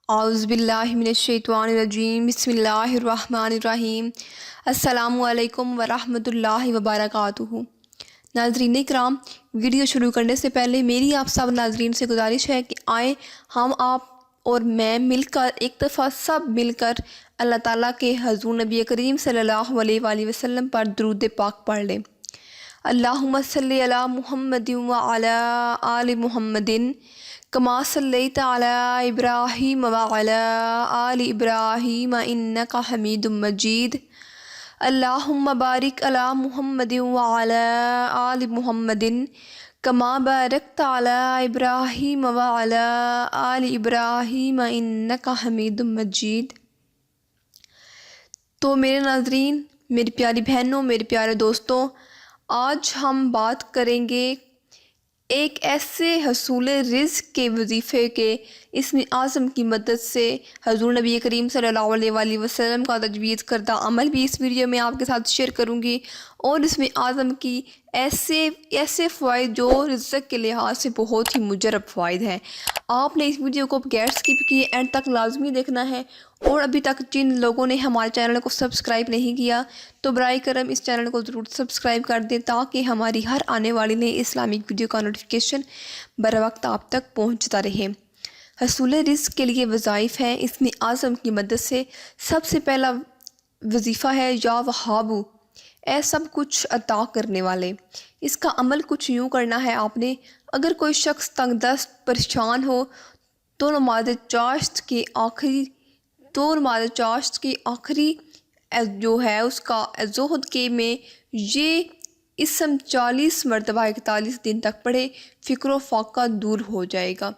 اعوذ باللہ من الشیطان الرجیم، بسم اللہ الرحمن الرحیم۔ السلام علیکم ورحمۃ اللہ وبرکاتہ۔ ناظرین کرام، ویڈیو شروع کرنے سے پہلے میری آپ سب ناظرین سے گزارش ہے کہ آئیں ہم آپ اور میں مل کر ایک دفعہ سب مل کر اللہ تعالیٰ کے حضور نبی کریم صلی اللہ علیہ وآلہ وسلم پر درود پاک پڑھ لیں۔ اللہم صلی علی محمد وعلی آل محمد کما صلیت علی ابراہیم وعلی آل ابراہیم انک حمید مجید۔ اللہم بارک علی محمد وعلی آل محمد کما بارکت علی ابراہیم وعلی آل ابراہیم انک حمید مجید۔ تو میرے ناظرین، میری پیاری بہنوں، میرے پیارے دوستوں، آج ہم بات کریں گے ایک ایسے حصول رزق کے وظیفے کے اسم اعظم کی مدد سے حضور نبی کریم صلی اللہ علیہ وآلہ وسلم کا تجویز کردہ عمل بھی اس ویڈیو میں آپ کے ساتھ شیئر کروں گی، اور اسم اعظم کی ایسے فوائد جو رزق کے لحاظ سے بہت ہی مجرب فوائد ہیں۔ آپ نے اس ویڈیو کو بغیر اسکپ کیے اینڈ تک لازمی دیکھنا ہے، اور ابھی تک جن لوگوں نے ہمارے چینل کو سبسکرائب نہیں کیا تو برائے کرم اس چینل کو ضرور سبسکرائب کر دیں، تاکہ ہماری ہر آنے والی نئی اسلامک ویڈیو کا نوٹیفیکیشن بروقت آپ تک پہنچتا رہے۔ حصول رزق کے لیے وظائف ہیں اسم اعظم کی مدد سے۔ سب سے پہلا وظیفہ ہے یا وہابو، اے سب کچھ عطا کرنے والے۔ اس کا عمل کچھ یوں کرنا ہے آپ نے، اگر کوئی شخص تنگ دست پریشان ہو تو نماز چاشت کی آخری جو ہے اس کا زہد کے میں یہ اسم 40 مرتبہ 41 دن تک پڑھے، فکر و فاقہ دور ہو جائے گا۔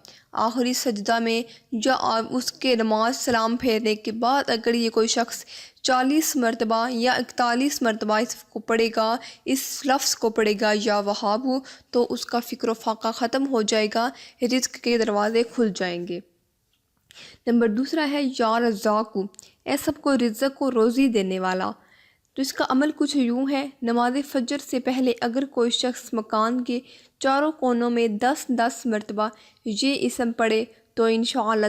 آخری سجدہ میں یا اس کے نماز سلام پھیرنے کے بعد اگر یہ کوئی شخص 40 مرتبہ یا 41 مرتبہ اس کو پڑھے گا، اس لفظ کو پڑھے گا یا وہابو، تو اس کا فکر و فاقہ ختم ہو جائے گا، رزق کے دروازے کھل جائیں گے۔ نمبر دوسرا ہے یا رزاقو، اے سب کو رزق و روزی دینے والا۔ تو اس کا عمل کچھ یوں ہے، نماز فجر سے پہلے اگر کوئی شخص مکان کے چاروں کونوں میں 10 مرتبہ یہ اسم پڑھے تو انشاءاللہ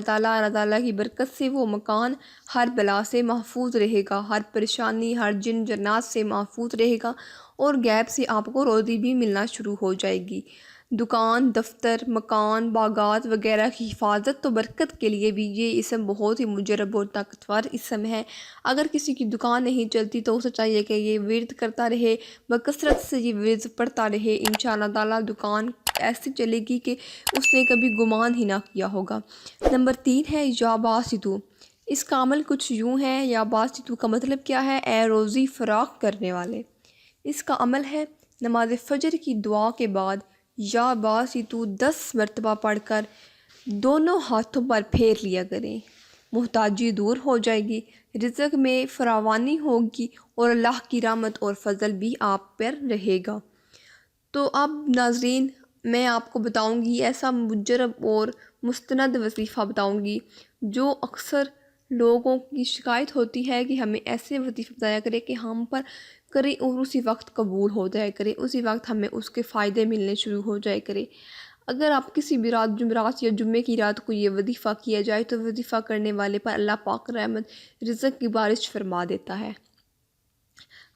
تعالیٰ کی برکت سے وہ مکان ہر بلا سے محفوظ رہے گا، ہر پریشانی، ہر جن جنات سے محفوظ رہے گا، اور غیب سے آپ کو روزی بھی ملنا شروع ہو جائے گی۔ دکان، دفتر، مکان، باغات وغیرہ کی حفاظت و برکت کے لیے بھی یہ اسم بہت ہی مجرب اور طاقتور اسم ہے۔ اگر کسی کی دکان نہیں چلتی تو اسے چاہیے کہ یہ ورد کرتا رہے، بکثرت سے یہ ورد پڑھتا رہے، انشاءاللہ تعالیٰ دکان ایسی چلے گی کہ اس نے کبھی گمان ہی نہ کیا ہوگا۔ نمبر 3 ہے یا باسطو، اس کا عمل کچھ یوں ہے، یا باسطو کا مطلب کیا ہے؟ اے روزی فراخ کرنے والے۔ اس کا عمل ہے، نماز فجر کی دعا کے بعد یا باسطو 10 مرتبہ پڑھ کر دونوں ہاتھوں پر پھیر لیا کریں، محتاجی دور ہو جائے گی، رزق میں فراوانی ہوگی، اور اللہ کی رحمت اور فضل بھی آپ پر رہے گا۔ تو اب ناظرین، میں آپ کو بتاؤں گی ایسا مجرب اور مستند وظیفہ بتاؤں گی جو اکثر لوگوں کی شکایت ہوتی ہے کہ ہمیں ایسے وظیفے بتایا کرے کہ ہم پر کریں اور اسی وقت قبول ہو جائے کرے، اسی وقت ہمیں اس کے فائدے ملنے شروع ہو جائے کرے۔ اگر آپ کسی بھی رات، جمعرات یا جمعے کی رات کو یہ وظیفہ کیا جائے تو وظیفہ کرنے والے پر اللہ پاک رحمت رزق کی بارش فرما دیتا ہے۔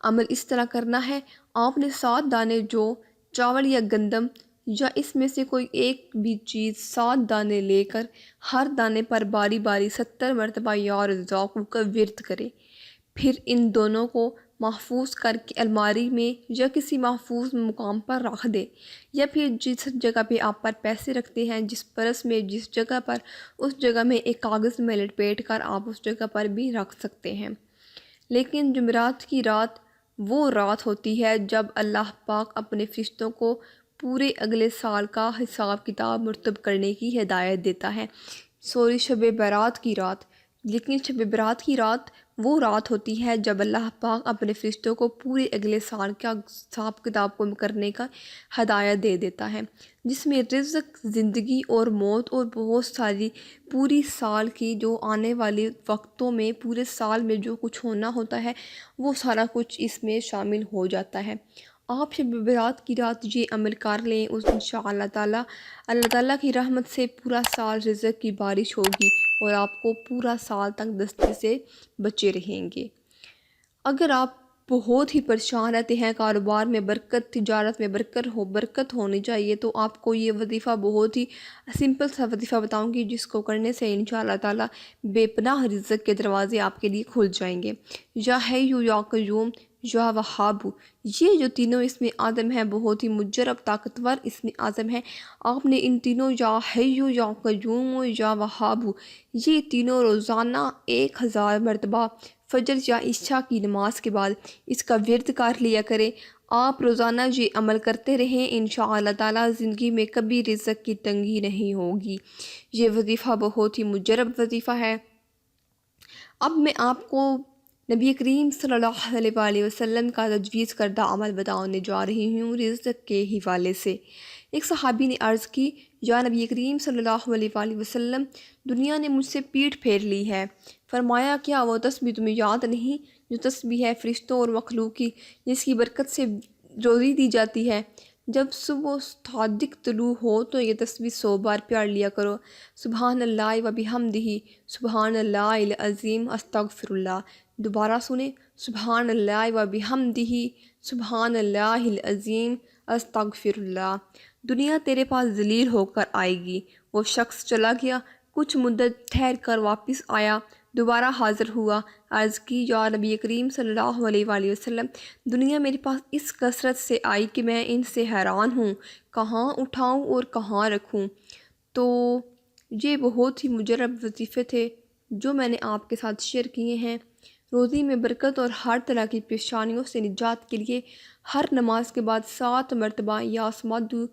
عمل اس طرح کرنا ہے، آپ نے 7 دانے جو چاول یا گندم یا اس میں سے کوئی ایک بھی چیز 7 دانے لے کر ہر دانے پر باری باری 70 مرتبہ یا رزاقو کا ورد کرے، پھر ان دونوں کو محفوظ کر کے الماری میں یا کسی محفوظ مقام پر رکھ دے، یا پھر جس جگہ پہ آپ پر پیسے رکھتے ہیں، جس پرس میں، جس جگہ پر، اس جگہ میں ایک کاغذ میں لپیٹ کر آپ اس جگہ پر بھی رکھ سکتے ہیں۔ لیکن جمعرات کی رات وہ رات ہوتی ہے جب اللہ پاک اپنے فرشتوں کو پورے اگلے سال کا حساب کتاب مرتب کرنے کی ہدایت دیتا ہے۔ شب برات کی رات، لیکن شب برات کی رات وہ رات ہوتی ہے جب اللہ پاک اپنے فرشتوں کو پورے اگلے سال کا حساب کتاب کو کرنے کا ہدایت دے دیتا ہے، جس میں رزق، زندگی اور موت اور بہت ساری پوری سال کی جو آنے والے وقتوں میں، پورے سال میں جو کچھ ہونا ہوتا ہے وہ سارا کچھ اس میں شامل ہو جاتا ہے۔ آپ شب برات کی رات یہ عمل کر لیں، اس انشاءاللہ تعالیٰ اللہ تعالیٰ کی رحمت سے پورا سال رزق کی بارش ہوگی اور آپ کو پورا سال تک دستی سے بچے رہیں گے۔ اگر آپ بہت ہی پریشان رہتے ہیں، کاروبار میں برکت، تجارت میں برکت ہونی چاہیے، تو آپ کو یہ وظیفہ بہت ہی سمپل سا وظیفہ بتاؤں گی، جس کو کرنے سے انشاءاللہ تعالیٰ بے پناہ رزق کے دروازے آپ کے لیے کھل جائیں گے۔ یا حیّ یا قیوم یا وہاب، یہ جو تینوں اسم اعظم ہیں بہت ہی مجرب طاقتور اسم اعظم ہیں۔ آپ نے ان تینوں یا حیّ یا قیوم یا وہاب یہ تینوں روزانہ 1000 مرتبہ فجر یا عشاء کی نماز کے بعد اس کا ورد کر لیا کریں۔ آپ روزانہ یہ عمل کرتے رہیں، انشاءاللہ تعالیٰ زندگی میں کبھی رزق کی تنگی نہیں ہوگی۔ یہ وظیفہ بہت ہی مجرب وظیفہ ہے۔ اب میں آپ کو نبی کریم صلی اللہ علیہ وآلہ وسلم کا تجویز کردہ عمل بتانے جا رہی ہوں رزق کے حوالے سے۔ ایک صحابی نے عرض کی، یا نبی کریم صلی اللہ علیہ وآلہ وسلم، دنیا نے مجھ سے پیٹھ پھیر لی ہے۔ فرمایا، کیا وہ تسبیح تمہیں یاد نہیں جو تسبیح ہے فرشتوں اور مخلوق کی، جس کی برکت سے روزی دی جاتی ہے؟ جب صبح صادق طلوع ہو تو یہ تسبیح 100 بار پڑھ لیا کرو۔ سبحان اللہ و بحمدہ، سبحان اللہ العظیم، استغفر اللہ۔ دوبارہ سنیں، سبحان اللہ و بحمدہ، سبحان اللہ العظیم، استغفر اللہ۔ دنیا تیرے پاس ذلیل ہو کر آئے گی۔ وہ شخص چلا گیا، کچھ مدت ٹھہر کر واپس آیا، دوبارہ حاضر ہوا، عرض کی، یا نبی کریم صلی اللہ علیہ وآلہ وسلم، دنیا میرے پاس اس کثرت سے آئی کہ میں ان سے حیران ہوں، کہاں اٹھاؤں اور کہاں رکھوں؟ تو یہ بہت ہی مجرب وظیفے تھے جو میں نے آپ کے ساتھ شیئر کیے ہیں۔ روزی میں برکت اور ہر طرح کی پریشانیوں سے نجات کے لیے ہر نماز کے بعد 7 مرتبہ یا سمدو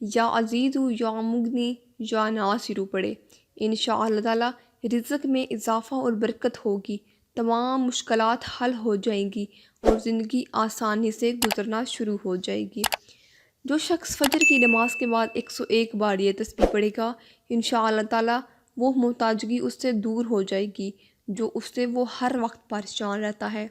یا عزیزو یا مغنی یا ناصرو پڑھے۔ انشاءاللہ تعالیٰ رزق میں اضافہ اور برکت ہوگی، تمام مشکلات حل ہو جائیں گی اور زندگی آسانی سے گزرنا شروع ہو جائے گی۔ جو شخص فجر کی نماز کے بعد 101 بار یہ تسبیح پڑھے گا، انشاءاللہ تعالیٰ وہ محتاجگی اس سے دور ہو جائے گی جو اس سے وہ ہر وقت پریشان رہتا ہے،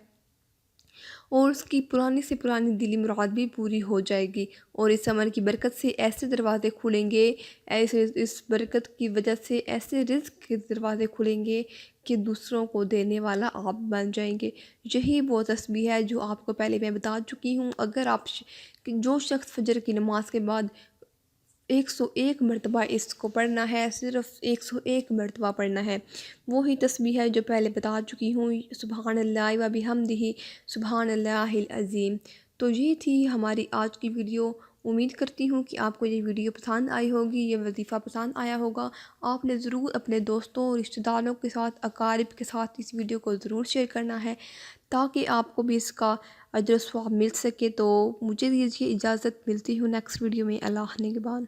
اور اس کی پرانی سے پرانی دلی مراد بھی پوری ہو جائے گی، اور اس عمل کی برکت سے ایسے دروازے کھلیں گے، اس برکت کی وجہ سے ایسے رزق کے دروازے کھلیں گے کہ دوسروں کو دینے والا آپ بن جائیں گے۔ یہی وہ تسبیح ہے جو آپ کو پہلے میں بتا چکی ہوں۔ اگر آپ جو شخص فجر کی نماز کے بعد 101 مرتبہ اس کو پڑھنا ہے، صرف 101 مرتبہ پڑھنا ہے، وہی تسبیح ہے جو پہلے بتا چکی ہوں، سبحان اللہ و بحمدہ، سبحان اللہ العظیم۔ تو یہ تھی ہماری آج کی ویڈیو۔ امید کرتی ہوں کہ آپ کو یہ ویڈیو پسند آئی ہوگی، یہ وظیفہ پسند آیا ہوگا۔ آپ نے ضرور اپنے دوستوں اور رشتہ داروں کے ساتھ، اقارب کے ساتھ اس ویڈیو کو ضرور شیئر کرنا ہے تاکہ آپ کو بھی اس کا اجر و ثواب مل سکے۔ تو مجھے دیجیے اجازت، ملتی ہوں نیکسٹ ویڈیو میں۔ اللہ نگہبان۔